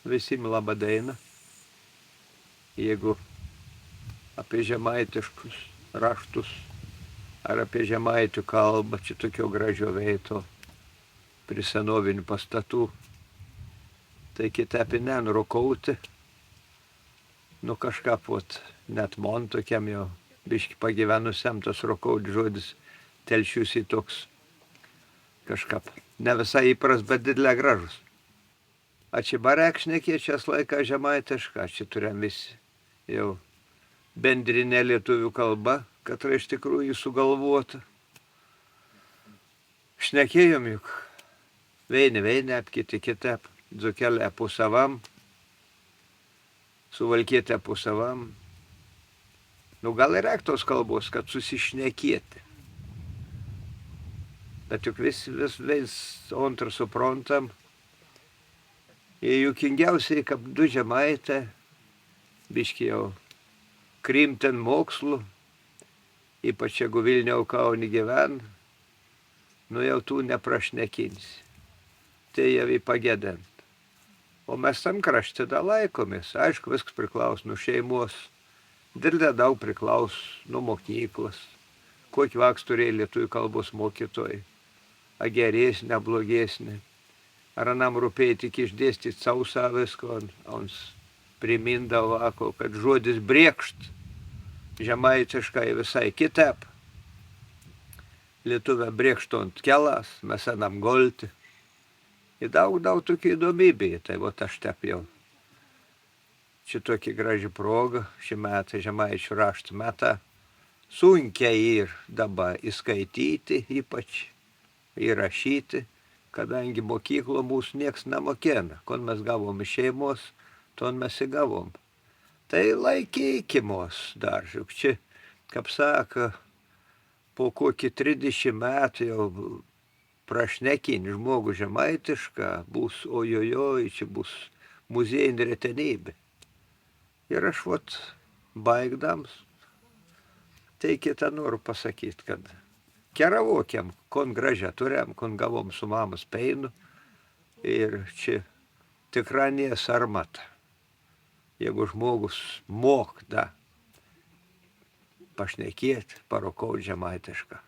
visi labą dainą. Jeigu apie žemaitiškus raštus ar apie žemaitų kalbą, čia tokio gražio veito prie senovinių pastatų, tai kitą apie nenurokauti, nu kažką pot, net man tokiam jau biški pagyvenusiam tas rokauti žodis telšius į toks kažką ne visai įpras, bet didelė gražus. A čia barek šnekėčias laiką žemaitišką, čia turėjom visi jau bendrinė lietuvių kalba, kad iš tikrųjų sugalvota. Šnekėjom juk vieni apkiti kitą, Dzūkelė pusavam, Suvalkietė pusavam. Nu gal ir tos kalbos, kad susišnekėti. Bet juk vis antrą suprantam. Ir juokingiausiai, kad du žemaitė, biški jau krimten mokslu, ypač jeigu Vilniau Kaunį gyven, nu jau tų neprašnekinsi. Tai jau įpagėdant. O mes tam krašte da laikomės. Aišku, viskas priklauso nuo šeimos. Didelė daug priklauso nuo mokyklos. Kokį vaks turėjo lietuvių kalbos mokytojai. A geresnė, blogesnė. Ar anam rūpėjo tik išdėstyti sausą visko, ons primindavo, kad žodis briekšt žemaitiškai visai kitap. Lietuvė briekšto ant kelas, mes anam golti. Ir daug tokių įdomybė, tai vat aš tep jau. Čia tokia graži proga, šį metą žemaičių raštų metą. Sunkiai ir dabar įskaityti, ypač įrašyti, kadangi mokyklo mūsų nieks nemokėna. Kon mes gavom iš šeimos, ton mes įgavom. Tai laikykimos dar, juk čia, kaip sako, po kokį 30 metų jau prašnekinį žmogų žemaitišką bus ojojoj, čia bus muziejinė retenybė. Ir aš vat baigdams, tai kitą noriu pasakyti, kad keravokiam, kon gražią turėm, kon gavom su mamos peinu ir čia tikra nesarmata. Jeigu žmogus mokda pašnekėti, parokauti žemaitišką.